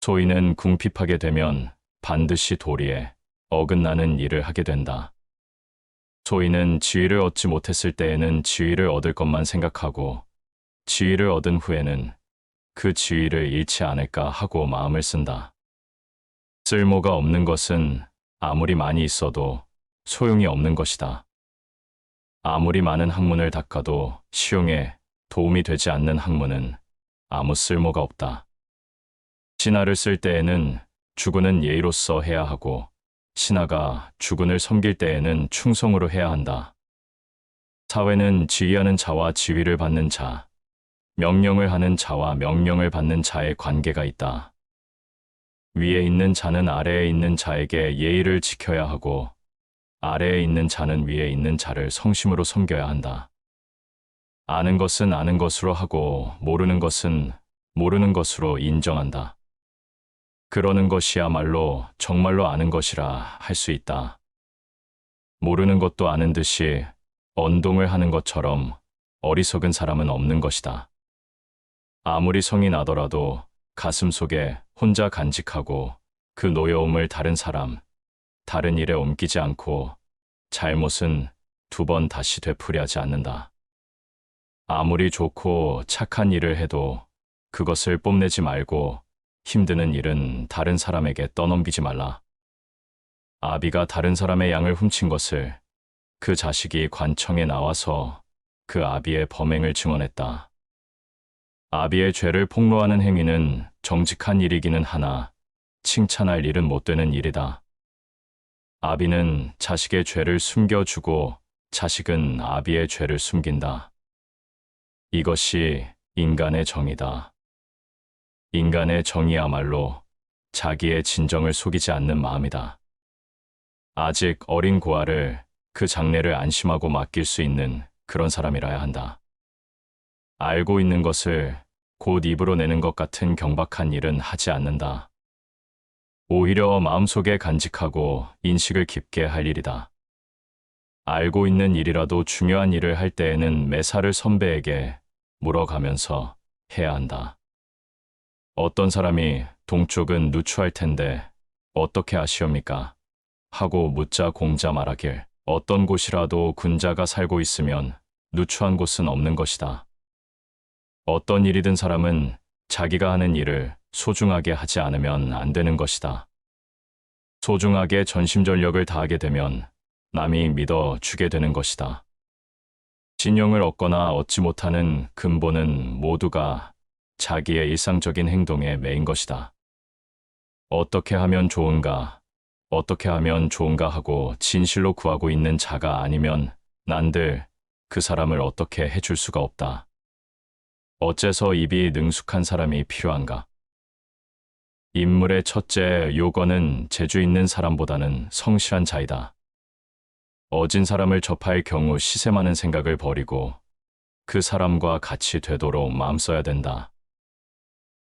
소인은 궁핍하게 되면 반드시 도리에 어긋나는 일을 하게 된다. 소인은 지위를 얻지 못했을 때에는 지위를 얻을 것만 생각하고 지위를 얻은 후에는 그 지위를 잃지 않을까 하고 마음을 쓴다. 쓸모가 없는 것은 아무리 많이 있어도 소용이 없는 것이다. 아무리 많은 학문을 닦아도 시용에 도움이 되지 않는 학문은 아무 쓸모가 없다. 신하를 쓸 때에는 주군은 예의로서 해야 하고 신하가 주군을 섬길 때에는 충성으로 해야 한다. 사회는 지휘하는 자와 지휘를 받는 자, 명령을 하는 자와 명령을 받는 자의 관계가 있다. 위에 있는 자는 아래에 있는 자에게 예의를 지켜야 하고 아래에 있는 자는 위에 있는 자를 성심으로 섬겨야 한다. 아는 것은 아는 것으로 하고 모르는 것은 모르는 것으로 인정한다. 그러는 것이야말로 정말로 아는 것이라 할 수 있다. 모르는 것도 아는 듯이 언동을 하는 것처럼 어리석은 사람은 없는 것이다. 아무리 성이 나더라도 가슴 속에 혼자 간직하고 그 노여움을 다른 사람, 다른 일에 옮기지 않고 잘못은 2번 다시 되풀이하지 않는다. 아무리 좋고 착한 일을 해도 그것을 뽐내지 말고 힘드는 일은 다른 사람에게 떠넘기지 말라. 아비가 다른 사람의 양을 훔친 것을 그 자식이 관청에 나와서 그 아비의 범행을 증언했다. 아비의 죄를 폭로하는 행위는 정직한 일이기는 하나 칭찬할 일은 못 되는 일이다. 아비는 자식의 죄를 숨겨주고 자식은 아비의 죄를 숨긴다. 이것이 인간의 정의다. 인간의 정의야말로 자기의 진정을 속이지 않는 마음이다. 아직 어린 고아를 그 장래를 안심하고 맡길 수 있는 그런 사람이라야 한다. 알고 있는 것을 곧 입으로 내는 것 같은 경박한 일은 하지 않는다. 오히려 마음속에 간직하고 인식을 깊게 할 일이다. 알고 있는 일이라도 중요한 일을 할 때에는 매사를 선배에게 물어가면서 해야 한다. 어떤 사람이 동쪽은 누추할 텐데 어떻게 아시옵니까? 하고 묻자 공자 말하길 어떤 곳이라도 군자가 살고 있으면 누추한 곳은 없는 것이다. 어떤 일이든 사람은 자기가 하는 일을 소중하게 하지 않으면 안 되는 것이다. 소중하게 전심전력을 다하게 되면 남이 믿어주게 되는 것이다. 진용을 얻거나 얻지 못하는 근본은 모두가 자기의 일상적인 행동에 매인 것이다. 어떻게 하면 좋은가, 어떻게 하면 좋은가 하고 진실로 구하고 있는 자가 아니면 난들 그 사람을 어떻게 해줄 수가 없다. 어째서 입이 능숙한 사람이 필요한가? 인물의 첫째 요건은 재주 있는 사람보다는 성실한 자이다. 어진 사람을 접할 경우 시세 많은 생각을 버리고 그 사람과 같이 되도록 마음 써야 된다.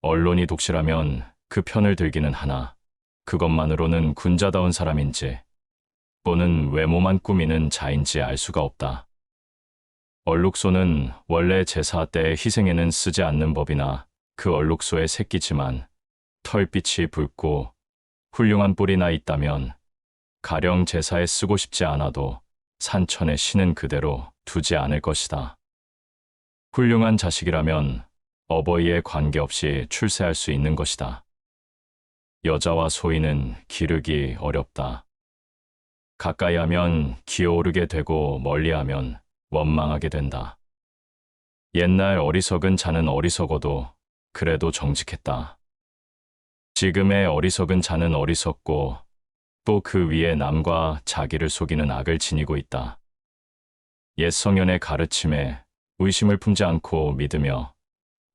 언론이 독실하면 그 편을 들기는 하나 그것만으로는 군자다운 사람인지 또는 외모만 꾸미는 자인지 알 수가 없다. 얼룩소는 원래 제사 때 희생에는 쓰지 않는 법이나 그 얼룩소의 새끼지만 털빛이 붉고 훌륭한 뿔이나 있다면 가령 제사에 쓰고 싶지 않아도 산천에 신은 그대로 두지 않을 것이다. 훌륭한 자식이라면 어버이에 관계없이 출세할 수 있는 것이다. 여자와 소인은 기르기 어렵다. 가까이 하면 기어오르게 되고 멀리하면 원망하게 된다. 옛날 어리석은 자는 어리석어도 그래도 정직했다. 지금의 어리석은 자는 어리석고 또 그 위에 남과 자기를 속이는 악을 지니고 있다. 옛 성현의 가르침에 의심을 품지 않고 믿으며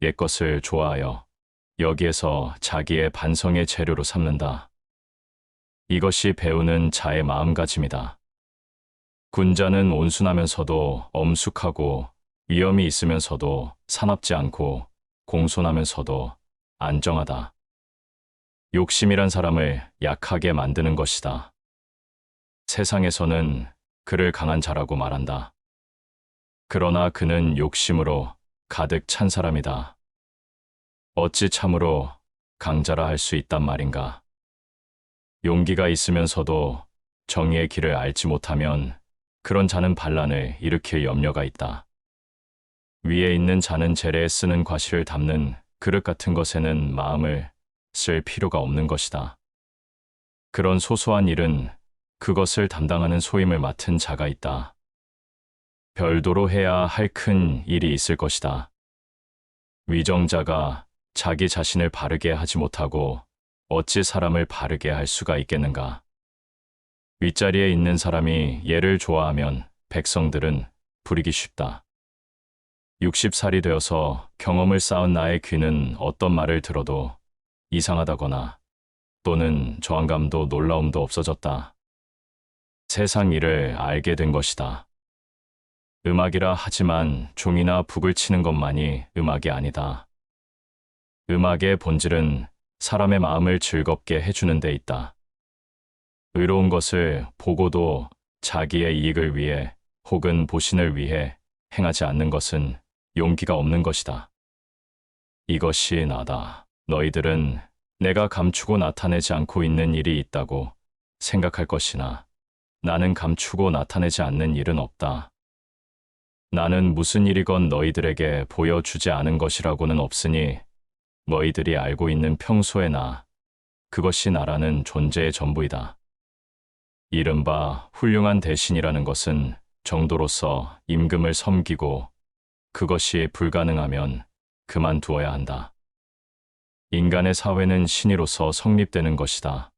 옛것을 좋아하여 여기에서 자기의 반성의 재료로 삼는다. 이것이 배우는 자의 마음가짐이다. 군자는 온순하면서도 엄숙하고 위험이 있으면서도 사납지 않고 공손하면서도 안정하다. 욕심이란 사람을 약하게 만드는 것이다. 세상에서는 그를 강한 자라고 말한다. 그러나 그는 욕심으로 가득 찬 사람이다. 어찌 참으로 강자라 할 수 있단 말인가. 용기가 있으면서도 정의의 길을 알지 못하면 그런 자는 반란을 일으킬 염려가 있다. 위에 있는 자는 재래에 쓰는 과실을 담는 그릇 같은 것에는 마음을 쓸 필요가 없는 것이다. 그런 소소한 일은 그것을 담당하는 소임을 맡은 자가 있다. 별도로 해야 할 큰 일이 있을 것이다. 위정자가 자기 자신을 바르게 하지 못하고 어찌 사람을 바르게 할 수가 있겠는가. 윗자리에 있는 사람이 얘를 좋아하면 백성들은 부리기 쉽다. 60살이 되어서 경험을 쌓은 나의 귀는 어떤 말을 들어도 이상하다거나 또는 저항감도 놀라움도 없어졌다. 세상 일을 알게 된 것이다. 음악이라 하지만 종이나 북을 치는 것만이 음악이 아니다. 음악의 본질은 사람의 마음을 즐겁게 해주는 데 있다. 의로운 것을 보고도 자기의 이익을 위해 혹은 보신을 위해 행하지 않는 것은 용기가 없는 것이다. 이것이 나다. 너희들은 내가 감추고 나타내지 않고 있는 일이 있다고 생각할 것이나 나는 감추고 나타내지 않는 일은 없다. 나는 무슨 일이건 너희들에게 보여주지 않은 것이라고는 없으니 너희들이 알고 있는 평소의 나, 그것이 나라는 존재의 전부이다. 이른바 훌륭한 대신이라는 것은 정도로서 임금을 섬기고 그것이 불가능하면 그만두어야 한다. 인간의 사회는 신의로서 성립되는 것이다.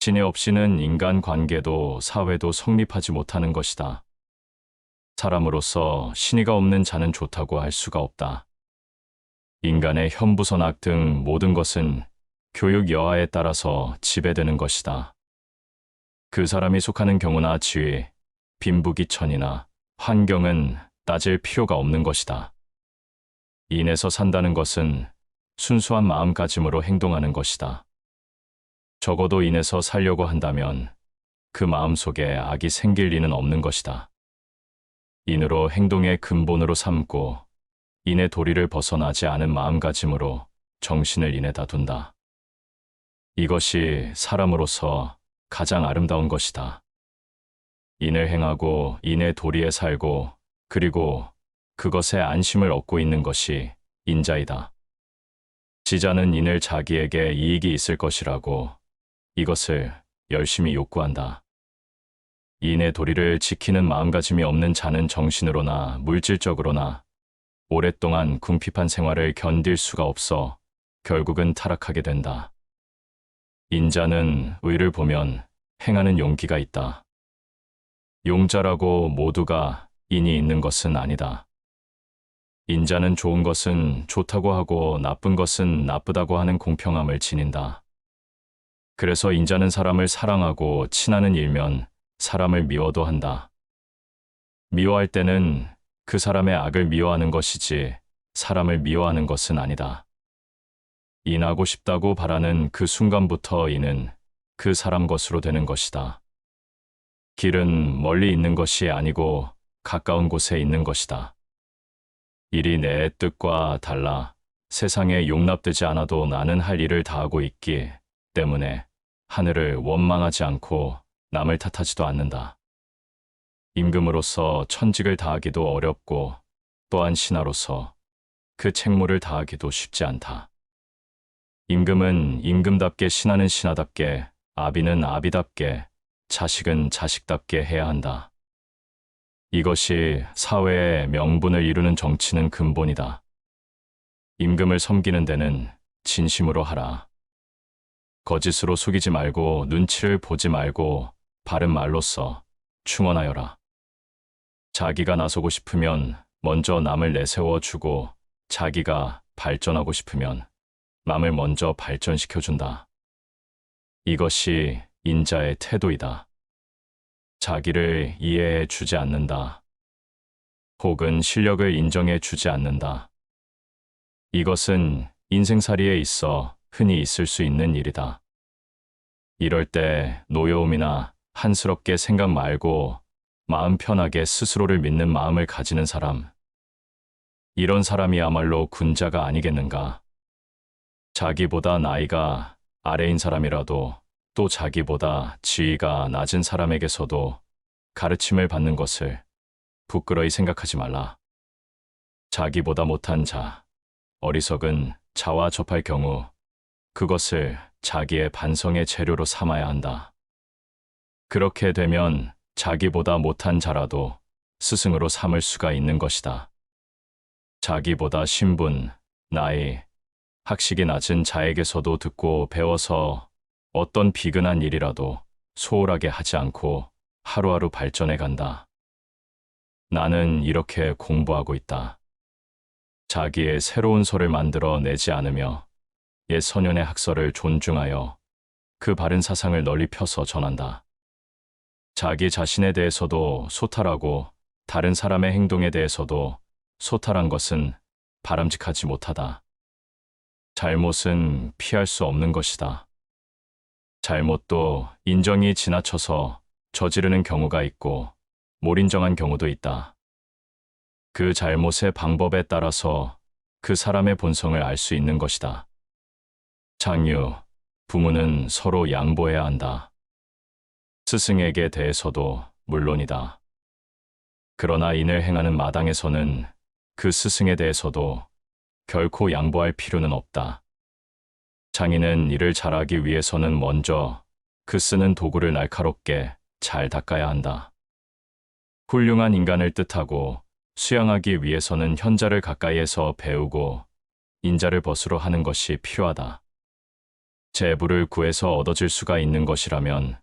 신의 없이는 인간 관계도 사회도 성립하지 못하는 것이다. 사람으로서 신의가 없는 자는 좋다고 할 수가 없다. 인간의 현부선악 등 모든 것은 교육 여하에 따라서 지배되는 것이다. 그 사람이 속하는 경우나 지위, 빈부귀천이나 환경은 따질 필요가 없는 것이다. 인에서 산다는 것은 순수한 마음가짐으로 행동하는 것이다. 적어도 인에서 살려고 한다면 그 마음속에 악이 생길 리는 없는 것이다. 인으로 행동의 근본으로 삼고 인의 도리를 벗어나지 않은 마음가짐으로 정신을 인에다 둔다. 이것이 사람으로서 가장 아름다운 것이다. 인을 행하고 인의 도리에 살고 그리고 그것에 안심을 얻고 있는 것이 인자이다. 지자는 인을 자기에게 이익이 있을 것이라고 이것을 열심히 욕구한다. 인의 도리를 지키는 마음가짐이 없는 자는 정신으로나 물질적으로나 오랫동안 궁핍한 생활을 견딜 수가 없어 결국은 타락하게 된다. 인자는 의를 보면 행하는 용기가 있다. 용자라고 모두가 인이 있는 것은 아니다. 인자는 좋은 것은 좋다고 하고 나쁜 것은 나쁘다고 하는 공평함을 지닌다. 그래서 인자는 사람을 사랑하고 친하는 일면 사람을 미워도 한다. 미워할 때는 그 사람의 악을 미워하는 것이지 사람을 미워하는 것은 아니다. 인하고 싶다고 바라는 그 순간부터 이는 그 사람 것으로 되는 것이다. 길은 멀리 있는 것이 아니고 가까운 곳에 있는 것이다. 일이 내 뜻과 달라 세상에 용납되지 않아도 나는 할 일을 다하고 있기 때문에 하늘을 원망하지 않고 남을 탓하지도 않는다. 임금으로서 천직을 다하기도 어렵고 또한 신하로서 그 책무를 다하기도 쉽지 않다. 임금은 임금답게 신하는 신하답게 아비는 아비답게 자식은 자식답게 해야 한다. 이것이 사회의 명분을 이루는 정치는 근본이다. 임금을 섬기는 데는 진심으로 하라. 거짓으로 속이지 말고 눈치를 보지 말고 바른 말로써 충언하여라. 자기가 나서고 싶으면 먼저 남을 내세워 주고 자기가 발전하고 싶으면 남을 먼저 발전시켜준다. 이것이 인자의 태도이다. 자기를 이해해 주지 않는다. 혹은 실력을 인정해 주지 않는다. 이것은 인생살이에 있어 흔히 있을 수 있는 일이다. 이럴 때 노여움이나 한스럽게 생각 말고 마음 편하게 스스로를 믿는 마음을 가지는 사람. 이런 사람이야말로 군자가 아니겠는가. 자기보다 나이가 아래인 사람이라도 또 자기보다 지위가 낮은 사람에게서도 가르침을 받는 것을 부끄러이 생각하지 말라. 자기보다 못한 자, 어리석은 자와 접할 경우 그것을 자기의 반성의 재료로 삼아야 한다. 그렇게 되면 자기보다 못한 자라도 스승으로 삼을 수가 있는 것이다. 자기보다 신분, 나이, 학식이 낮은 자에게서도 듣고 배워서 어떤 비근한 일이라도 소홀하게 하지 않고 하루하루 발전해 간다. 나는 이렇게 공부하고 있다. 자기의 새로운 소를 만들어 내지 않으며 옛 선현의 학설을 존중하여 그 바른 사상을 널리 펴서 전한다. 자기 자신에 대해서도 소탈하고 다른 사람의 행동에 대해서도 소탈한 것은 바람직하지 못하다. 잘못은 피할 수 없는 것이다. 잘못도 인정이 지나쳐서 저지르는 경우가 있고 몰인정한 경우도 있다. 그 잘못의 방법에 따라서 그 사람의 본성을 알 수 있는 것이다. 장유, 부모는 서로 양보해야 한다. 스승에게 대해서도 물론이다. 그러나 인을 행하는 마당에서는 그 스승에 대해서도 결코 양보할 필요는 없다. 장인은 일을 잘하기 위해서는 먼저 그 쓰는 도구를 날카롭게 잘 닦아야 한다. 훌륭한 인간을 뜻하고 수양하기 위해서는 현자를 가까이에서 배우고 인자를 벗으로 하는 것이 필요하다. 재부를 구해서 얻어질 수가 있는 것이라면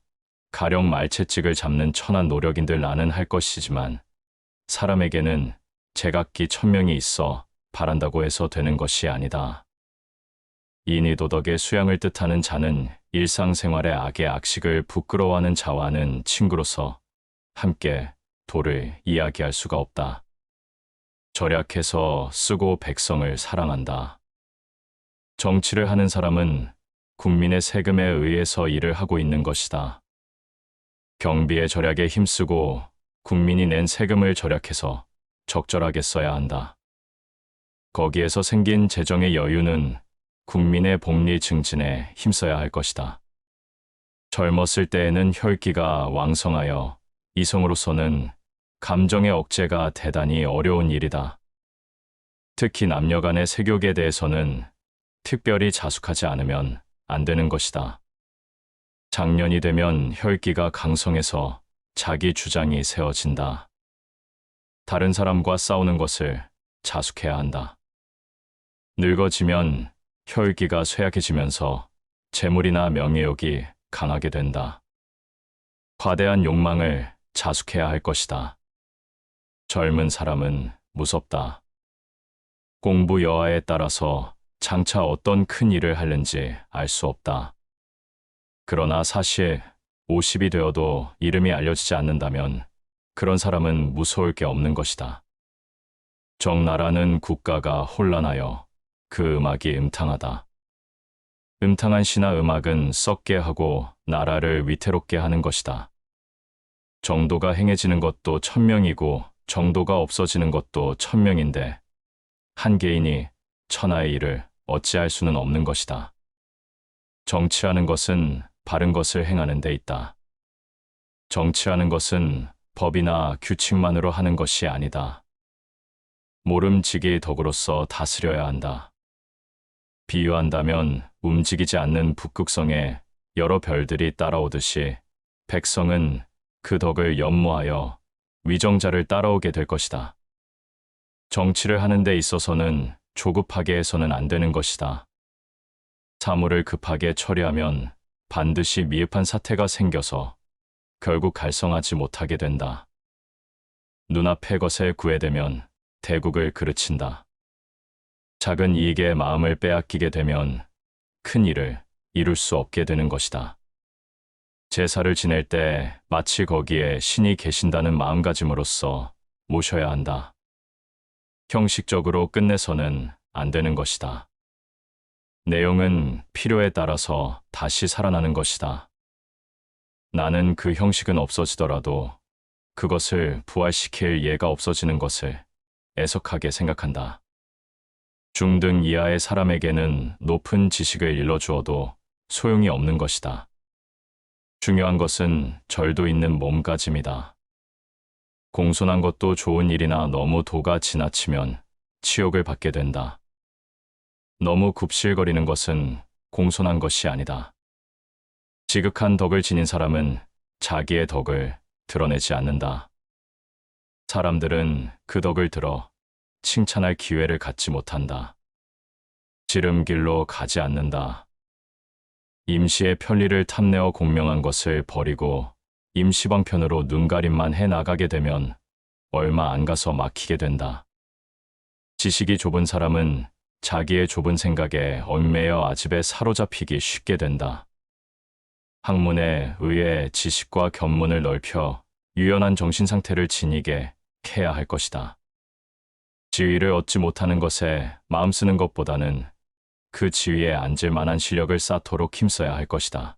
가령 말채찍을 잡는 천한 노력인들 나는 할 것이지만 사람에게는 제각기 천명이 있어 바란다고 해서 되는 것이 아니다. 인의도덕의 수양을 뜻하는 자는 일상생활의 악의 악식을 부끄러워하는 자와는 친구로서 함께 도를 이야기할 수가 없다. 절약해서 쓰고 백성을 사랑한다. 정치를 하는 사람은 국민의 세금에 의해서 일을 하고 있는 것이다. 경비의 절약에 힘쓰고 국민이 낸 세금을 절약해서 적절하게 써야 한다. 거기에서 생긴 재정의 여유는 국민의 복리 증진에 힘써야 할 것이다. 젊었을 때에는 혈기가 왕성하여 이성으로서는 감정의 억제가 대단히 어려운 일이다. 특히 남녀 간의 세욕에 대해서는 특별히 자숙하지 않으면 안 되는 것이다. 장년이 되면 혈기가 강성해서 자기 주장이 세워진다. 다른 사람과 싸우는 것을 자숙해야 한다. 늙어지면 혈기가 쇠약해지면서 재물이나 명예욕이 강하게 된다. 과대한 욕망을 자숙해야 할 것이다. 젊은 사람은 무섭다. 공부 여하에 따라서 장차 어떤 큰 일을 하는지 알 수 없다. 그러나 사실 50이 되어도 이름이 알려지지 않는다면 그런 사람은 무서울 게 없는 것이다. 정나라는 국가가 혼란하여 그 음악이 음탕하다. 음탕한 시나 음악은 썩게 하고 나라를 위태롭게 하는 것이다. 정도가 행해지는 것도 천명이고 정도가 없어지는 것도 천명인데 한 개인이 천하의 일을 어찌할 수는 없는 것이다. 정치하는 것은 바른 것을 행하는 데 있다. 정치하는 것은 법이나 규칙만으로 하는 것이 아니다. 모름지기 덕으로서 다스려야 한다. 비유한다면 움직이지 않는 북극성에 여러 별들이 따라오듯이 백성은 그 덕을 연모하여 위정자를 따라오게 될 것이다. 정치를 하는 데 있어서는 조급하게 해서는 안 되는 것이다. 사물을 급하게 처리하면 반드시 미흡한 사태가 생겨서 결국 갈성하지 못하게 된다. 눈앞의 것에 구애되면 대국을 그르친다. 작은 이익에 마음을 빼앗기게 되면 큰 일을 이룰 수 없게 되는 것이다. 제사를 지낼 때 마치 거기에 신이 계신다는 마음가짐으로써 모셔야 한다. 형식적으로 끝내서는 안 되는 것이다. 내용은 필요에 따라서 다시 살아나는 것이다. 나는 그 형식은 없어지더라도 그것을 부활시킬 예가 없어지는 것을 애석하게 생각한다. 중등 이하의 사람에게는 높은 지식을 일러주어도 소용이 없는 것이다. 중요한 것은 절도 있는 몸가짐이다. 공손한 것도 좋은 일이나 너무 도가 지나치면 치욕을 받게 된다. 너무 굽실거리는 것은 공손한 것이 아니다. 지극한 덕을 지닌 사람은 자기의 덕을 드러내지 않는다. 사람들은 그 덕을 들어 칭찬할 기회를 갖지 못한다. 지름길로 가지 않는다. 임시의 편리를 탐내어 공명한 것을 버리고 임시방편으로 눈가림만 해 나가게 되면 얼마 안 가서 막히게 된다. 지식이 좁은 사람은 자기의 좁은 생각에 얽매여 아집에 사로잡히기 쉽게 된다. 학문에 의해 지식과 견문을 넓혀 유연한 정신상태를 지니게 해야 할 것이다. 지위를 얻지 못하는 것에 마음 쓰는 것보다는 그 지위에 앉을 만한 실력을 쌓도록 힘써야 할 것이다.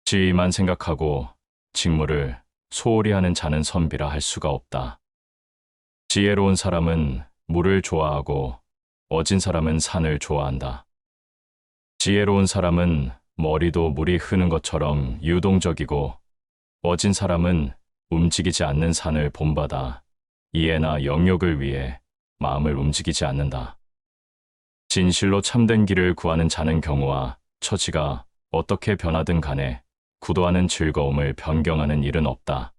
지위만 생각하고 직무를 소홀히 하는 자는 선비라 할 수가 없다. 지혜로운 사람은 물을 좋아하고 어진 사람은 산을 좋아한다. 지혜로운 사람은 머리도 물이 흐는 것처럼 유동적이고 어진 사람은 움직이지 않는 산을 본받아 이해나 영욕을 위해 마음을 움직이지 않는다. 진실로 참된 길을 구하는 자는 경우와 처지가 어떻게 변하든 간에 구도하는 즐거움을 변경하는 일은 없다.